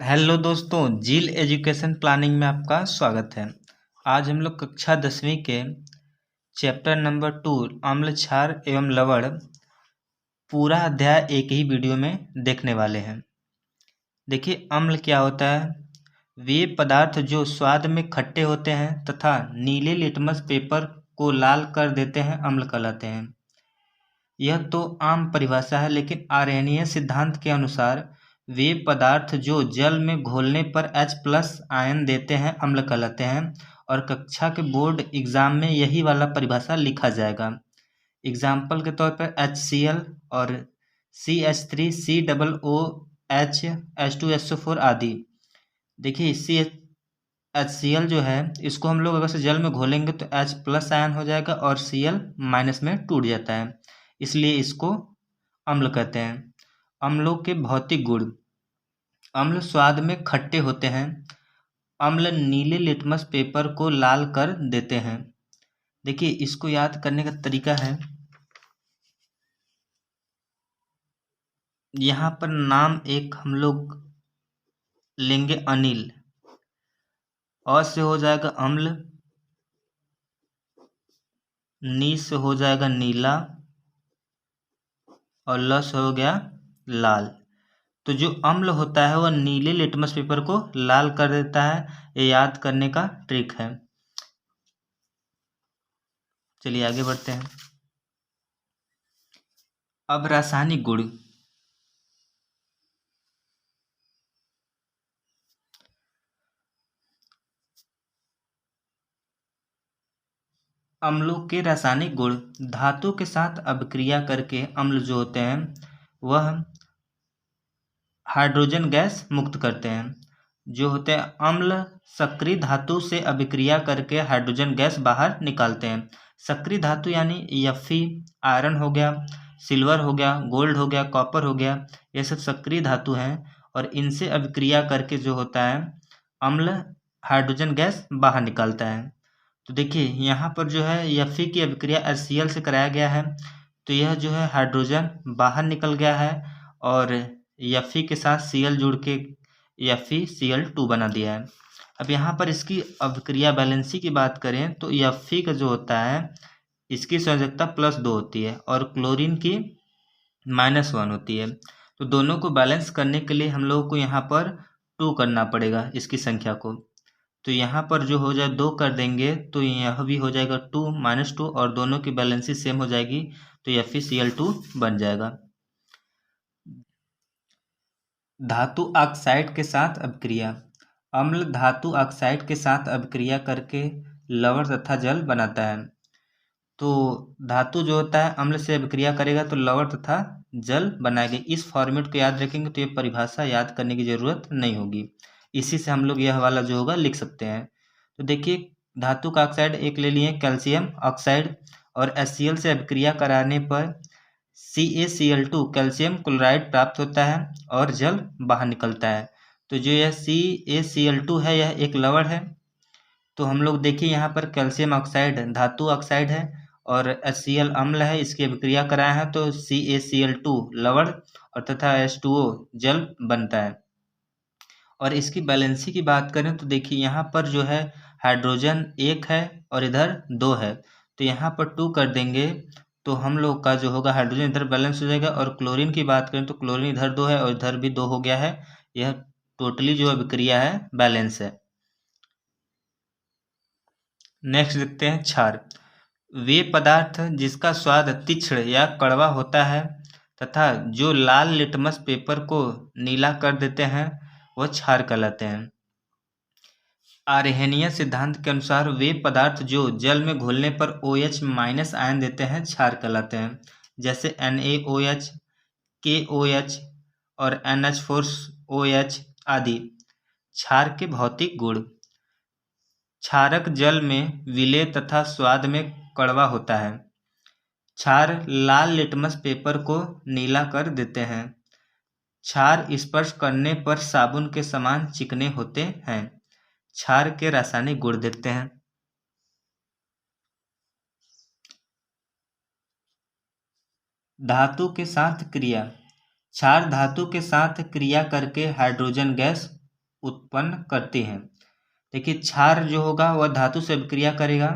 Hello दोस्तों, जील education planning में आपका स्वागत है। आज हम लोग कक्षा 10वीं के चैप्टर नंबर 2 अम्ल क्षार एवं लवण पूरा अध्याय एक ही वीडियो में देखने वाले हैं। देखिए, अम्ल क्या होता है। वे पदार्थ जो स्वाद में खट्टे होते हैं तथा नीले लिटमस पेपर को लाल कर देते हैं अम्ल कहलाते हैं। यह तो आम परिभाषा है, लेकिन आर्यनीय सिद्धांत के अनुसार वे पदार्थ जो जल में घोलने पर H+ आयन देते हैं अम्ल कहलाते हैं। और कक्षा के बोर्ड एग्जाम में यही वाला परिभाषा लिखा जाएगा। एग्जाम्पल के तौर पर HCl और CH3, COOH, H2SO4 आदि। देखिए, HCl जो है, इसको हम लोग अगर से जल में घोलेंगे तो H+ आयन हो जाएगा और Cl माइनस में टूट जाता है, इसलिए इसको अम्ल कहते हैं। अम्लों के भौतिक गुण। अम्ल स्वाद में खट्टे होते हैं। अम्ल नीले लिटमस पेपर को लाल कर देते हैं। देखिए, इसको याद करने का तरीका है, यहाँ पर नाम एक हम लोग लेंगे अनिल। अ से हो जाएगा अम्ल, नी से हो जाएगा नीला और ल से हो गया लाल। तो जो अम्ल होता है वह नीले लिटमस पेपर को लाल कर देता है। ये याद करने का ट्रिक है। चलिए आगे बढ़ते हैं। अब रासायनिक गुण। अम्लों के रासायनिक गुण। धातु के साथ अभिक्रिया करके अम्ल जो होते हैं वह हाइड्रोजन गैस मुक्त करते हैं। जो होते हैं अम्ल सक्रिय धातु से अभिक्रिया करके हाइड्रोजन गैस बाहर निकालते हैं। सक्रिय धातु यानी Fe, आयरन हो गया, सिल्वर हो गया, गोल्ड हो गया, कॉपर हो गया, ये सब सक्रिय धातु हैं और इनसे अभिक्रिया करके जो होता है अम्ल हाइड्रोजन गैस बाहर निकालता है। तो देखिए, यहाँ पर जो है Fe की अभिक्रिया HCl से कराया गया है, तो यह जो है हाइड्रोजन बाहर निकल गया है और Fe के साथ Cl जुड़ के FeCl2 बना दिया है। अब यहाँ पर इसकी अभिक्रिया बैलेंसी की बात करें तो Fe का जो होता है इसकी संयोजकता +2 होती है और क्लोरीन की -1 होती है। तो दोनों को बैलेंस करने के लिए हम लोगों को यहाँ पर 2 करना पड़ेगा इसकी संख्या को। तो यहाँ पर जो हो जाए 2 कर देंगे तो यह भी हो जाएगा 2 -2 और दोनों की बैलेंसी सेम हो जाएगी, तो FeCl2 बन जाएगा। धातु ऑक्साइड के साथ अभिक्रिया। अम्ल धातु ऑक्साइड के साथ अभिक्रिया करके लवण तथा जल बनाता है। तो धातु जो होता है अम्ल से अभिक्रिया करेगा तो लवण तथा जल बनाएगा। इस फॉर्मेट को याद रखेंगे तो ये परिभाषा याद करने की जरूरत नहीं होगी। इसी से हम लोग यह वाला जो होगा लिख सकते हैं। तो देखिए, धातु का ऑक्साइड एक ले लिए कैल्शियम ऑक्साइड और HCl से अभिक्रिया कराने पर CaCl2 कैल्शियम क्लोराइड प्राप्त होता है और जल बाहर निकलता है। तो जो यह CaCl2 है यह एक लवण है। तो हम लोग देखिए, यहाँ पर कैल्शियम ऑक्साइड धातु ऑक्साइड है और HCl अम्ल है, इसकी अभिक्रिया कराया है तो CaCl2 लवण और तथा H2O जल बनता है। और इसकी बैलेंसी की बात करें तो देखिए, यहाँ पर जो है हाइड्रोजन 1 है और इधर 2 है, तो यहाँ पर 2 कर देंगे तो हम लोग का जो होगा हाइड्रोजन इधर बैलेंस हो जाएगा। और क्लोरीन की बात करें तो क्लोरीन इधर 2 है और इधर भी 2 हो गया है। यह टोटली जो अभिक्रिया है बैलेंस है। नेक्स्ट देखते हैं क्षार। वे पदार्थ जिसका स्वाद तीक्ष्ण या कड़वा होता है तथा जो लाल लिटमस पेपर को नीला कर देते हैं वह क्षार कहलाते हैं। आर्यनीय सिद्धांत के अनुसार वे पदार्थ जो जल में घुलने पर OH- आयन देते हैं क्षार कहलाते हैं, जैसे NaOH, KOH और NH4OH आदि। क्षार के भौतिक गुण। क्षारक जल में विलेय तथा स्वाद में कड़वा होता है। क्षार लाल लिटमस पेपर को नीला कर देते हैं। क्षार स्पर्श करने पर साबुन के समान चिकने होते हैं। क्षार के रासायनिक गुण देखते हैं। धातु के साथ क्रिया। क्षार धातु के साथ क्रिया करके हाइड्रोजन गैस उत्पन्न करती हैं। देखिए क्षार जो होगा वह धातु से अभिक्रिया करेगा,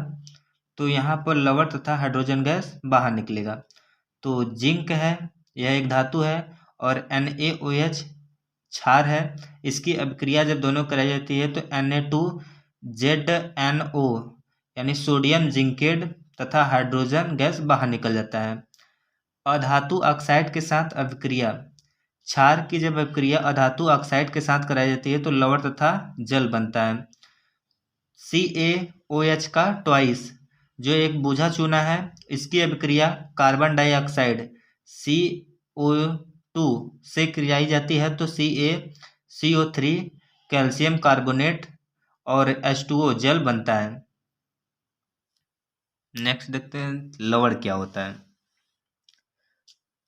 तो यहाँ पर लवण तथा हाइड्रोजन गैस बाहर निकलेगा। तो जिंक है, यह एक धातु है, और NaOH क्षार है। इसकी अभिक्रिया जब दोनों कराई जाती है तो Na2ZNO यानी सोडियम जिंकेट तथा हाइड्रोजन गैस बाहर निकल जाता है। अधातु ऑक्साइड के साथ अभिक्रिया, क्षार की जब अभिक्रिया अधातु ऑक्साइड के साथ कराई जाती है तो लवण तथा जल बनता है। CaOH का ट्वाइस जो एक बूझा चूना है, इसकी अभिक्रिया कार्बन डाइऑक्साइड CO2 से कराई जाती है तो CaCO3 कैल्शियम कार्बोनेट और H2O जल बनता है। नेक्स्ट देखते हैं लवण क्या होता है।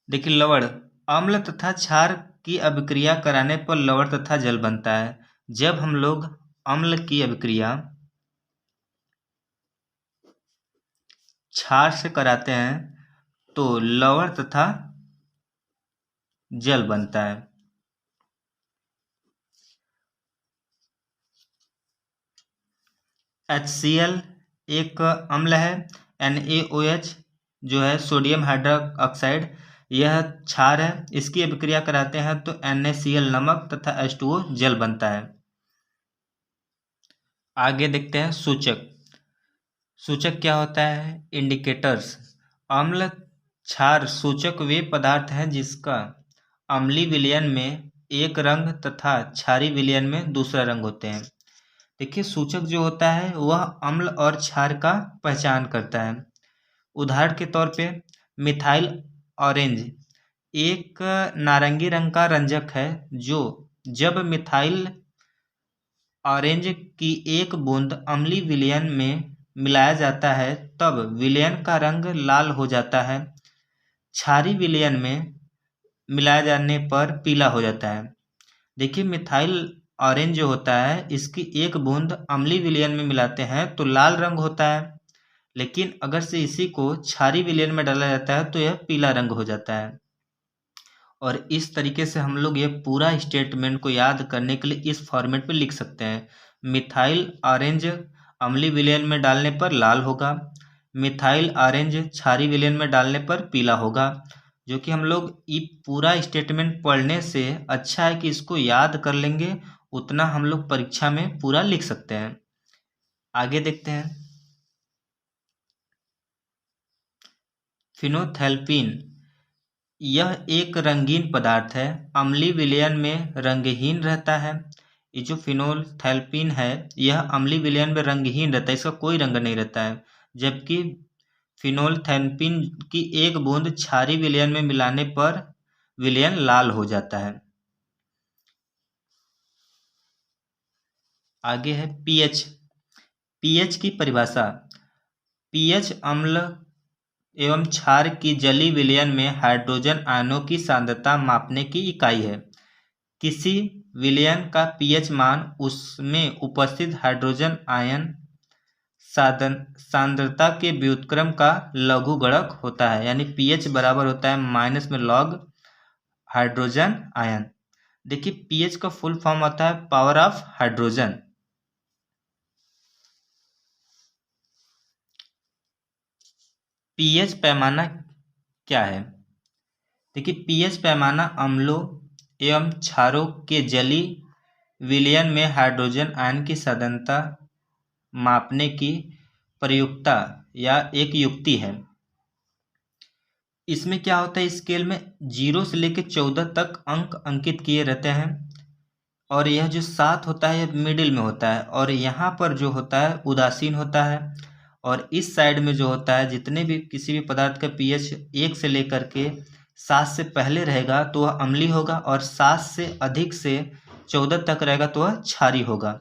देखिए लवण अम्ल तथा क्षार की अभिक्रिया कराने पर लवण तथा जल बनता है। जब हम लोग अम्ल की अभिक्रिया क्षार से कराते हैं तो लवण तथा जल बनता है। HCl एक अम्ल है। NaOH जो है सोडियम हाइड्रोक्साइड, यह क्षार है। इसकी अभिक्रिया कराते हैं तो NaCl नमक तथा H2O जल बनता है। आगे देखते हैं सूचक। सूचक क्या होता है? इंडिकेटर्स। अम्ल क्षार सूचक वे पदार्थ हैं जिसका अम्लीय विलयन में एक रंग तथा क्षारीय विलयन में दूसरा रंग होते हैं। देखिए सूचक जो होता है वह अम्ल और क्षार का पहचान करता है। उदाहरण के तौर पे मिथाइल ऑरेंज एक नारंगी रंग का रंजक है जो जब मिथाइल ऑरेंज की एक बूंद अम्लीय विलयन में मिलाया जाता है तब विलयन का रंग लाल हो जाता है। क्षारीय विलयन में मिलाए जाने पर पीला हो जाता है। देखिए मिथाइल ऑरेंज जो होता है इसकी एक बूंद अम्लीय विलयन में मिलाते हैं तो लाल रंग होता है, लेकिन अगर से इसी को क्षारीय विलयन में डाला जाता है तो यह पीला रंग हो जाता है। और इस तरीके से हम लोग ये पूरा स्टेटमेंट को याद करने के लिए इस फॉर्मेट में लिख सकते हैं। मिथाइल ऑरेंज अम्लीय विलयन में डालने पर लाल होगा, मिथाइल ऑरेंज क्षारीय विलयन में डालने पर पीला होगा। जो कि हम लोग ये पूरा स्टेटमेंट पढ़ने से अच्छा है कि इसको याद कर लेंगे, उतना हम लोग परीक्षा में पूरा लिख सकते हैं। आगे देखते हैं फिनोथैल्पीन। यह एक रंगीन पदार्थ है, अम्लीय विलयन में रंगहीन रहता है। ये जो फिनोथैल्पीन है यह अम्लीय विलयन में रंगहीन रहता है, इसका कोई रंग नहीं रहता है। जबकि फिनोथैल्पीन की एक बूंद क्षारीय विलयन में मिलाने पर विलयन लाल हो जाता है। आगे है पीएच। पीएच की परिभाषा। पीएच अम्ल एवं क्षार की जलीय विलयन में हाइड्रोजन आयनों की सांद्रता मापने की इकाई है। किसी विलयन का पीएच मान उसमें उपस्थित हाइड्रोजन आयन सांद्रता के व्युत्क्रम का लघुगणक होता है। यानी पीएच बराबर होता है माइनस में लॉग हाइड्रोजन आयन। देखिए पीएच का फुल फॉर्म होता है पावर ऑफ हाइड्रोजन। पीएच पैमाना क्या है? देखिए पीएच पैमाना अम्लों एवं क्षारों के जलीय विलयन में हाइड्रोजन आयन की सांद्रता मापने की प्रयुक्तता या एक युक्ति है। इसमें क्या होता है, स्केल में 0 से लेकर 14 तक अंक अंकित किए रहते हैं और यह जो 7 होता है यह मिडिल में होता है और यहाँ पर जो होता है उदासीन होता है। और इस साइड में जो होता है जितने भी किसी भी पदार्थ का पीएच 1 से लेकर के 7 से पहले रहेगा तो वह अम्लीय होगा और 7 से अधिक से 14 तक रहेगा तो वह क्षारीय होगा।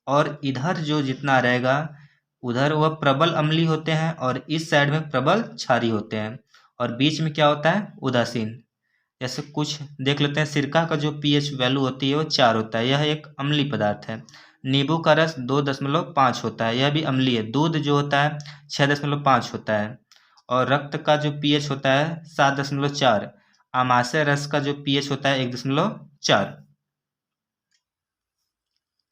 और इधर जो जितना रहेगा उधर वह प्रबल अम्लीय होते हैं और इस साइड में प्रबल क्षारीय होते हैं। और बीच में क्या होता है, उदासीन। जैसे कुछ देख लेते हैं, सिरका का जो पीएच वैल्यू होती है वो 4 होता है, यह एक अम्लीय पदार्थ है। नींबू का रस 2.5 होता है, यह भी अम्लीय है। दूध जो होता है 6.5 होता है। और रक्त का जो पीएच होता है 7.4। आमाशय रस का जो पीएच होता है 1.4।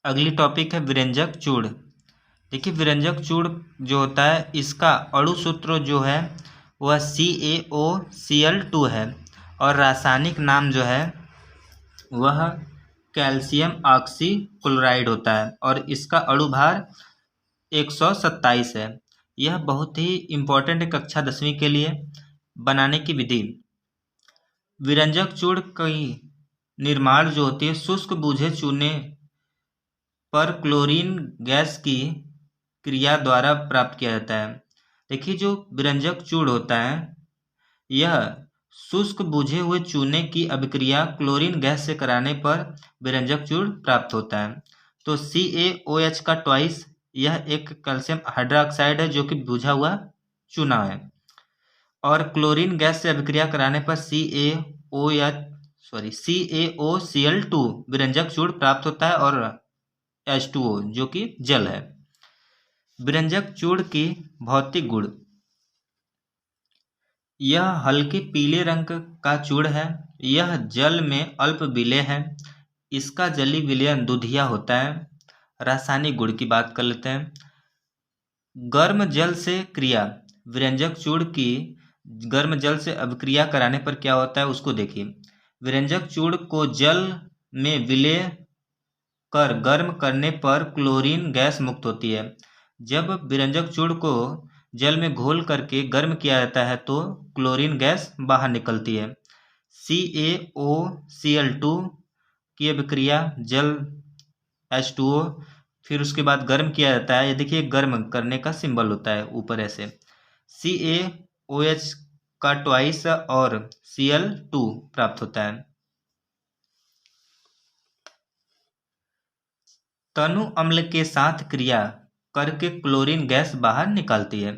अगली टॉपिक है विरंजक चूड़। देखिए विरंजक चूड़ जो होता है इसका अणु सूत्र जो है वह CaOCl2 है और रासायनिक नाम जो है वह कैल्शियम ऑक्सीक्लोराइड होता है और इसका अणु भार 127 है। यह बहुत ही इम्पोर्टेंट है कक्षा 10वीं के लिए। बनाने की विधि, विरंजक चूड़ की निर्माण जो होती है शुष्क बूझे चूने पर क्लोरीन गैस की क्रिया द्वारा प्राप्त किया जाता है। देखिए जो विरंजक चूड़ होता है यह शुष्क बुझे हुए चूने की अभिक्रिया क्लोरीन गैस से कराने पर विरंजक चूड़ प्राप्त होता है। तो CaOH का ट्वाइस यह एक कैल्शियम हाइड्रोक्साइड है जो कि बुझा हुआ चूना है और क्लोरीन गैस से अभिक्रिया कराने पर CaOCl2 विरंजक चूड़ प्राप्त होता है और H2O जो कि जल है। विरंजक चूड़ की भौतिक गुण, यह हल्के पीले रंग का चूड़ है। यह जल में अल्प विलेय है। इसका जलीय विलयन दुधिया होता है। रासायनिक गुण की बात कर लेते हैं। गर्म जल से क्रिया, विरंजक चूड़ की गर्म जल से अभिक्रिया कराने पर क्या होता है उसको देखिए। विरंजक चूड़ को जल में विलय कर गर्म करने पर क्लोरीन गैस मुक्त होती है। जब विरंजक चूड़ को जल में घोल करके गर्म किया जाता है तो क्लोरीन गैस बाहर निकलती है। CaOCl2 की अभिक्रिया जल H2O, फिर उसके बाद गर्म किया जाता है। ये देखिए गर्म करने का सिंबल होता है ऊपर ऐसे। CaOH का ट्वाइस और Cl2 प्राप्त होता है। तनु अम्ल के साथ क्रिया करके क्लोरीन गैस बाहर निकालती है।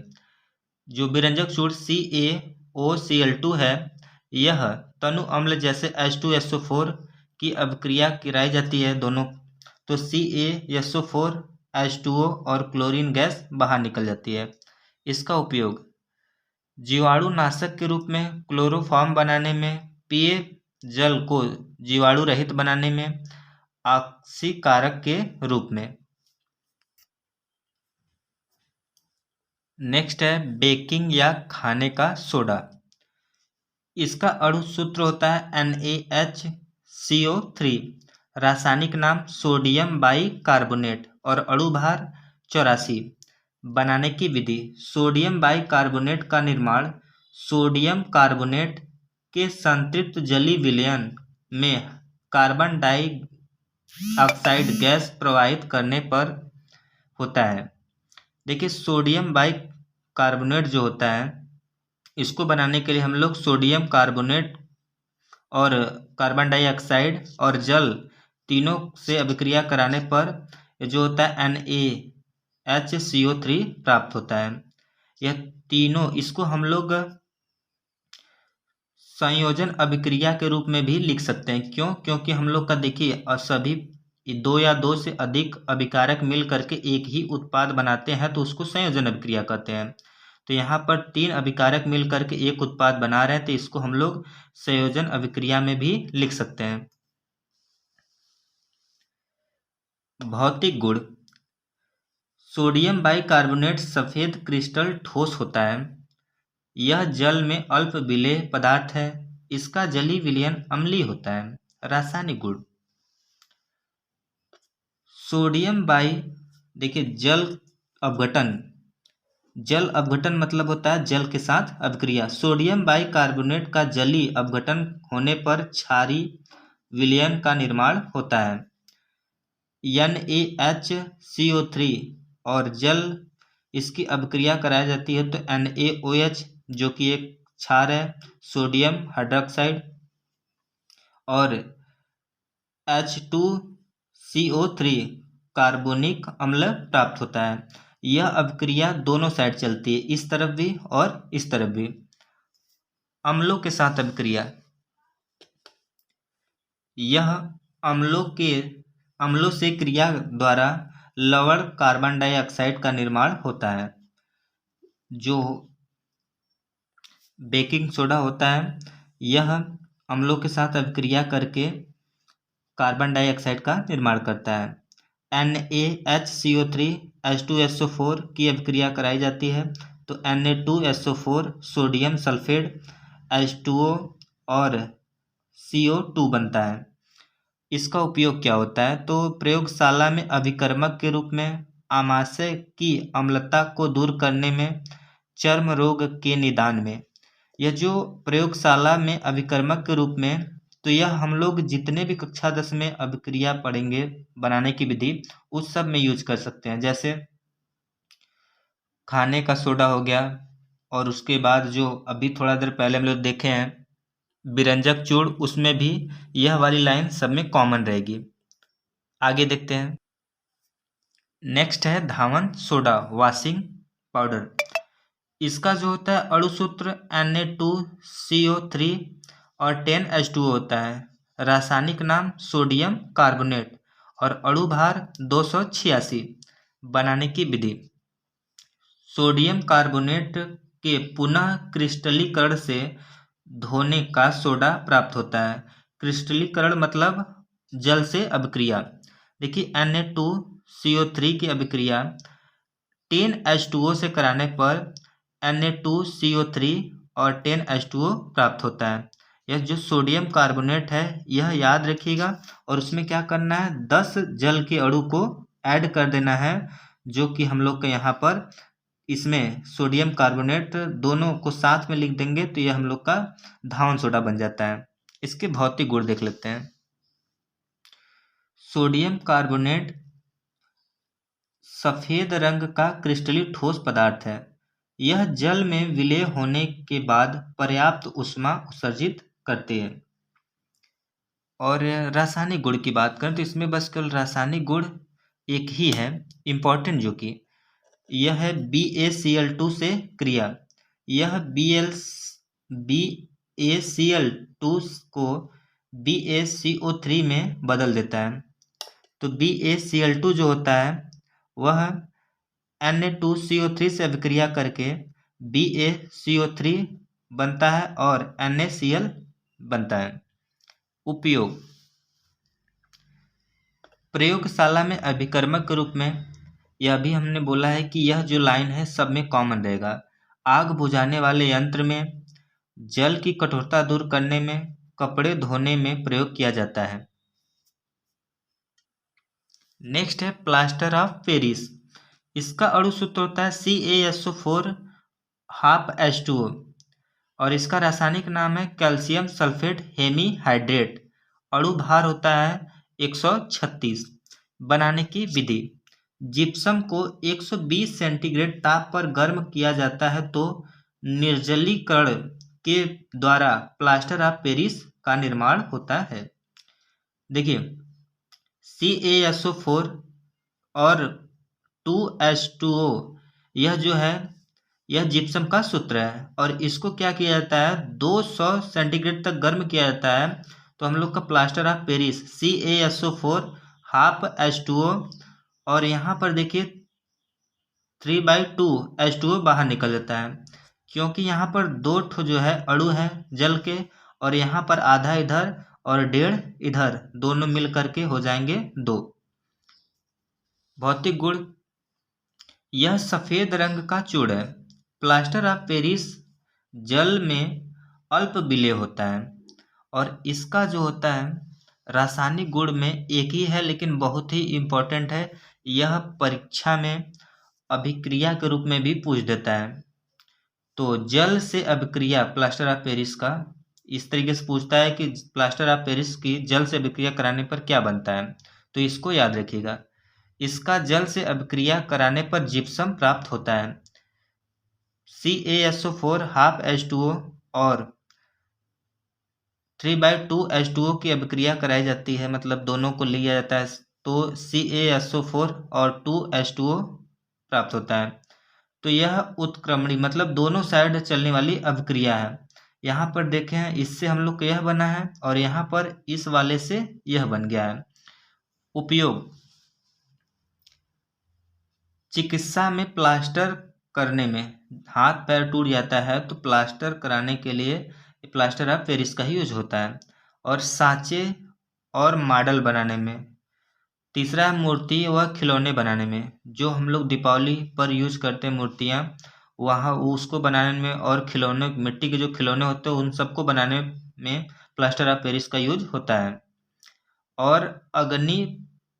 जो विरंजक चूड़ CaOCl2 है यह तनु अम्ल जैसे H2SO4 की अभिक्रिया कराई जाती है दोनों, तो CaSO4 H2O और क्लोरीन गैस बाहर निकल जाती है। इसका उपयोग जीवाणुनाशक के रूप में, क्लोरोफॉर्म बनाने में, पेय जल को जीवाणु रहित बनाने में, ऑक्सीकारक के रूप में। नेक्स्ट है बेकिंग या खाने का सोडा। इसका अणु सूत्र होता है NaHCO3। रासायनिक नाम सोडियम बाइकार्बोनेट और अणु भार 84। बनाने की विधि, सोडियम बाइकार्बोनेट का निर्माण सोडियम कार्बोनेट के संतृप्त जलीय विलयन में कार्बन डाइऑक्साइड गैस प्रवाहित करने पर होता है। देखिए सोडियम बाइकार्बोनेट जो होता है इसको बनाने के लिए हम लोग सोडियम कार्बोनेट और कार्बन डाइऑक्साइड और जल तीनों से अभिक्रिया कराने पर जो होता है NaHCO3 प्राप्त होता है। यह तीनों इसको हम लोग संयोजन अभिक्रिया के रूप में भी लिख सकते हैं। क्यों? क्योंकि हम लोग का देखिए सभी दो या दो से अधिक अभिकारक मिल करके एक ही उत्पाद बनाते हैं तो उसको संयोजन अभिक्रिया कहते हैं। तो यहाँ पर 3 अभिकारक मिल करके एक उत्पाद बना रहे हैं तो इसको हम लोग संयोजन अभिक्रिया में भी लिख सकते हैं। भौतिक गुण, सोडियम बाइकार्बोनेट सफेद क्रिस्टल ठोस होता है। यह जल में अल्प विलेय पदार्थ है। इसका जलीय विलयन अम्लीय होता है। रासायनिक गुण, सोडियम देखिए जल अपघटन मतलब होता है जल के साथ अभिक्रिया। सोडियम बाइकार्बोनेट का जलीय अपघटन होने पर क्षारीय विलयन का निर्माण होता है। NaHCO3 और जल इसकी अभिक्रिया कराई जाती है तो NaOH जो कि एक क्षार है, सोडियम हाइड्रोक्साइड और H2CO3 कार्बोनिक अम्ल प्राप्त होता है। यह अभिक्रिया दोनों साइड चलती है, इस तरफ भी और इस तरफ भी। अम्लों के साथ अभिक्रिया, यह अम्लों से क्रिया द्वारा लवण कार्बन डाइऑक्साइड का निर्माण होता है। जो बेकिंग सोडा होता है यह अम्लों के साथ अभिक्रिया करके कार्बन डाइऑक्साइड का निर्माण करता है। NaHCO3H2SO4 की अभिक्रिया कराई जाती है, तो Na2SO4 सोडियम सल्फेट H2O और CO2 बनता है। इसका उपयोग क्या होता है? तो प्रयोगशाला में अभिकर्मक के रूप में, आमाशय की अम्लता को दूर करने में, चर्म रोग के निदान में। यह जो प्रयोगशाला में अभिकर्मक के रूप में, तो यह हम लोग जितने भी कक्षा 10 में अभिक्रिया पढ़ेंगे बनाने की विधि, उस सब में यूज कर सकते हैं। जैसे खाने का सोडा हो गया, और उसके बाद जो अभी थोड़ा देर पहले हम लोग देखे हैं विरंजक चूर्ण, उसमें भी यह वाली लाइन सब में कॉमन रहेगी। आगे देखते हैं। नेक्स्ट है धावन सोडा वॉशिंग पाउडर। इसका जो होता है अणु सूत्र Na2CO3 और 10H2O होता है। रासायनिक नाम सोडियम कार्बोनेट और अणु भार 286। बनाने की विधि, सोडियम कार्बोनेट के पुनः क्रिस्टलीकरण से धोने का सोडा प्राप्त होता है। क्रिस्टलीकरण मतलब जल से अभिक्रिया। देखिए Na2CO3 की अभिक्रिया 10H2O से कराने पर Na2CO3 और 10H2O प्राप्त होता है। यह जो सोडियम कार्बोनेट है यह याद रखिएगा, और उसमें क्या करना है, 10 जल के अणु को ऐड कर देना है, जो कि हम लोग के यहाँ पर इसमें सोडियम कार्बोनेट दोनों को साथ में लिख देंगे तो यह हम लोग का धावन सोडा बन जाता है। इसके भौतिक गुण देख लेते हैं। सोडियम कार्बोनेट सफेद रंग का क्रिस्टली ठोस पदार्थ है। यह जल में विलय होने के बाद पर्याप्त ऊष्मा उत्सर्जित करते हैं। और रासायनिक गुण की बात करें तो इसमें बस केवल रासायनिक गुण एक ही है इम्पोर्टेंट, जो कि यह है BaCl2 से क्रिया। यह BaCl2 को BaCO3 में बदल देता है। तो BaCl2 जो होता है वह Na2CO3 से अभिक्रिया करके BaCO3 बनता है और NaCl बनता है। उपयोग, प्रयोगशाला में अभिकर्मक के रूप में, यह भी हमने बोला है कि यह जो लाइन है सब में कॉमन रहेगा। आग बुझाने वाले यंत्र में, जल की कठोरता दूर करने में, कपड़े धोने में प्रयोग किया जाता है। नेक्स्ट है प्लास्टर ऑफ पेरिस। इसका अणु सूत्र होता है CaSO4 ½ H2O और इसका रासायनिक नाम है कैल्शियम सल्फेट हेमीहाइड्रेट। अणु भार होता है 136। बनाने की विधि, जिप्सम को 120 सेंटीग्रेड ताप पर गर्म किया जाता है तो निर्जलीकरण के द्वारा प्लास्टर ऑफ पेरिस का निर्माण होता है। देखिए CaSO4 और 2H2O यह जो है यह जिप्सम का सूत्र है, और इसको क्या किया जाता है 200 सेंटीग्रेड तक गर्म किया जाता है तो हम लोग का plaster of Paris CaSO4 ½ H2O, और यहाँ पर देखिए 3/2 H2O बाहर निकल जाता है, क्योंकि यहाँ पर दो ठो जो है अणु है जल के, और यहाँ पर आधा इधर और 1.5 इधर, दोनों मिल करके हो जाएंगे 2। भौतिक गुण, यह सफेद रंग का चूर्ण है। प्लास्टर ऑफ पेरिस जल में अल्प विलय होता है, और इसका जो होता है रासायनिक गुण में एक ही है लेकिन बहुत ही इम्पोर्टेंट है। यह परीक्षा में अभिक्रिया के रूप में भी पूछ देता है। तो जल से अभिक्रिया प्लास्टर ऑफ पेरिस का इस तरीके से पूछता है कि प्लास्टर ऑफ पेरिस की जल से अभिक्रिया कराने पर क्या बनता है, तो इसको याद रखिएगा। इसका जल से अभिक्रिया कराने पर जिप्सम प्राप्त होता है। CaSO4 ½ H2O और 3/2 H2O की अभिक्रिया कराई जाती है, मतलब दोनों को लिया जाता है तो CaSO4 और 2H2O प्राप्त होता है। तो यह उत्क्रमणी मतलब दोनों साइड चलने वाली अभिक्रिया है। यहाँ पर देखें हैं इससे हम लोग को यह बना है, और यहाँ पर इस वाले से यह बन गया है। उपयोग, चिकित्सा में प्लास्टर करने में, हाथ पैर टूट जाता है तो प्लास्टर कराने के लिए प्लास्टर ऑफ पेरिस का ही यूज होता है। और सांचे और मॉडल बनाने में, तीसरा है मूर्ति व खिलौने बनाने में। जो हम लोग दीपावली पर यूज करते हैं मूर्तियाँ, वहाँ उसको बनाने में, और खिलौने, मिट्टी के जो खिलौने होते हैं उन सबको बनाने में प्लास्टर ऑफ पेरिस का यूज होता है और अग्नि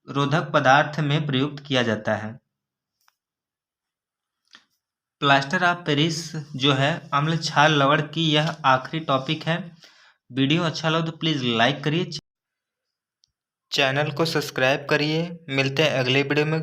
रोधक पदार्थ में प्रयुक्त किया जाता है। प्लास्टर ऑफ पेरिस जो है अम्ल क्षार लवण की, यह आखिरी टॉपिक है। वीडियो अच्छा लगे तो प्लीज़ लाइक करिए, चैनल को सब्सक्राइब करिए। मिलते हैं अगले वीडियो में।